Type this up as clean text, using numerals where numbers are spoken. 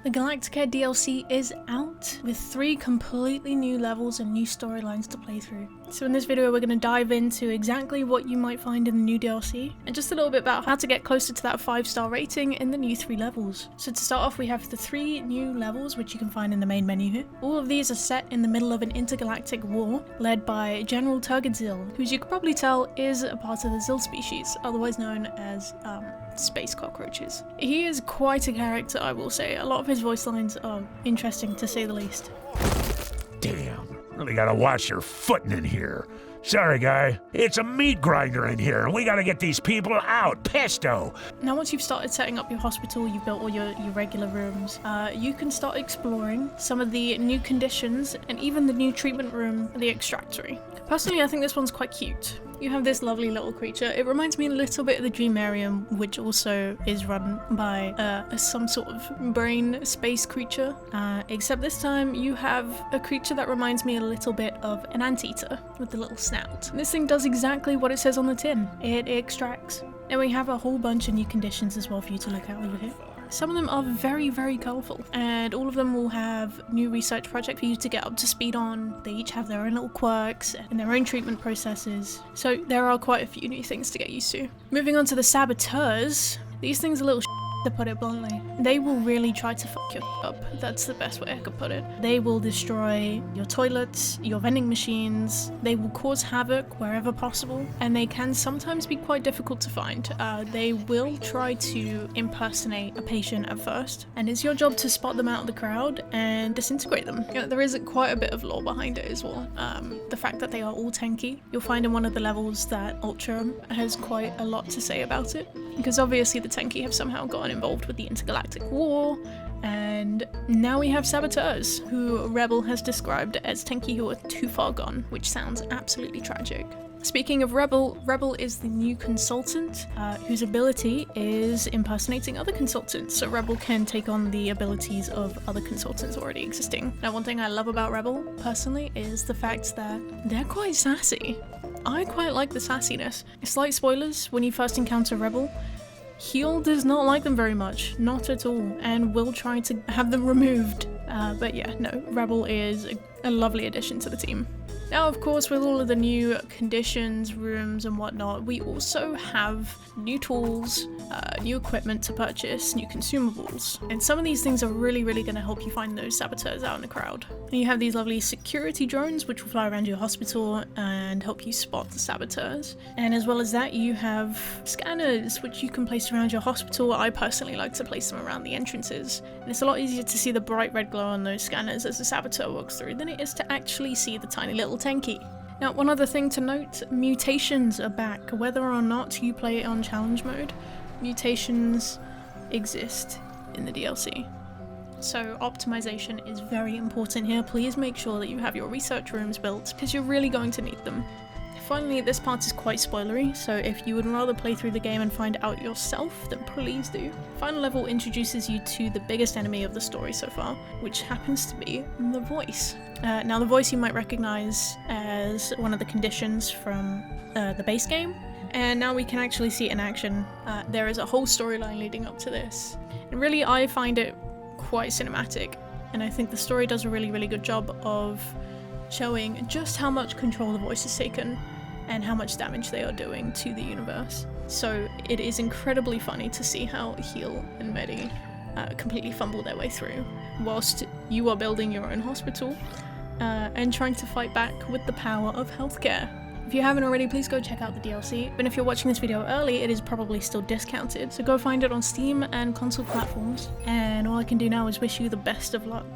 The Galacticare DLC is out with 3 completely new levels and new storylines to play through. So in this video we're going to dive into exactly what you might find in the new DLC and just a little bit about how to get closer to that 5-star rating in the new 3 levels. So to start off we have the 3 new levels which you can find in the main menu here. All of these are set in the middle of an intergalactic war led by General Turgidzil, who as you can probably tell is a part of the Zil species, otherwise known as space cockroaches. He is quite a character, I will say. A lot of his voice lines are interesting to say the least. Damn, really gotta watch your footing in here. Sorry, guy. It's a meat grinder in here, and we gotta get these people out. Pesto! Now once you've started setting up your hospital, you've built all your regular rooms, you can start exploring some of the new conditions and even the new treatment room, the extractory. Personally, I think this one's quite cute. You have this lovely little creature. It reminds me a little bit of the Dreamarium, which also is run by some sort of brain space creature. Except this time you have a creature that reminds me a little bit of an anteater with the little snout. This thing does exactly what it says on the tin. It extracts. And we have a whole bunch of new conditions as well for you to look at over here. Some of them are very, very colourful, and all of them will have new research project for you to get up to speed on. They each have their own little quirks and their own treatment processes, so there are quite a few new things to get used to. Moving on to the saboteurs, these things are little to put it bluntly. They will really try to fuck you up. That's the best way I could put it. They will destroy your toilets, your vending machines. They will cause havoc wherever possible, and they can sometimes be quite difficult to find. They will try to impersonate a patient at first, and it's your job to spot them out of the crowd and disintegrate them. You know, there is quite a bit of lore behind it as well. The fact that they are all tanky. You'll find in one of the levels that Ultra has quite a lot to say about it, because obviously the tanky have somehow gotten involved with the intergalactic war, and now we have saboteurs, who Rebel has described as tanky who are too far gone, which sounds absolutely tragic. Speaking of Rebel, Rebel is the new consultant, whose ability is impersonating other consultants, so Rebel can take on the abilities of other consultants already existing. Now one thing I love about Rebel, personally, is the fact that they're quite sassy. I quite like the sassiness. Slight spoilers, when you first encounter Rebel, Heel does not like them very much, not at all, and will try to have them removed. But yeah, no, Rebel is a lovely addition to the team. Now, of course, with all of the new conditions, rooms and whatnot, we also have new tools, new equipment to purchase, new consumables. And some of these things are really going to help you find those saboteurs out in the crowd. And you have these lovely security drones, which will fly around your hospital and help you spot the saboteurs. And as well as that, you have scanners, which you can place around your hospital. I personally like to place them around the entrances. And it's a lot easier to see the bright red glow on those scanners as the saboteur walks through than it is to actually see the tiny little tanky. Now, one other thing to note, mutations are back. Whether or not you play it on challenge mode, mutations exist in the DLC. So optimization is very important here. Please make sure that you have your research rooms built, because you're really going to need them. Finally, this part is quite spoilery, so if you would rather play through the game and find out yourself, then please do. Final level introduces you to the biggest enemy of the story so far, which happens to be the voice. Now the voice you might recognize as one of the conditions from the base game, and now we can actually see it in action. There is a whole storyline leading up to this, and really I find it quite cinematic, and I think the story does a really good job of showing just how much control the voice has taken and how much damage they are doing to the universe. So it is incredibly funny to see how Heel and Medi completely fumble their way through, whilst you are building your own hospital and trying to fight back with the power of healthcare. If you haven't already, please go check out the DLC, but if you're watching this video early, it is probably still discounted, so go find it on Steam and console platforms, and all I can do now is wish you the best of luck.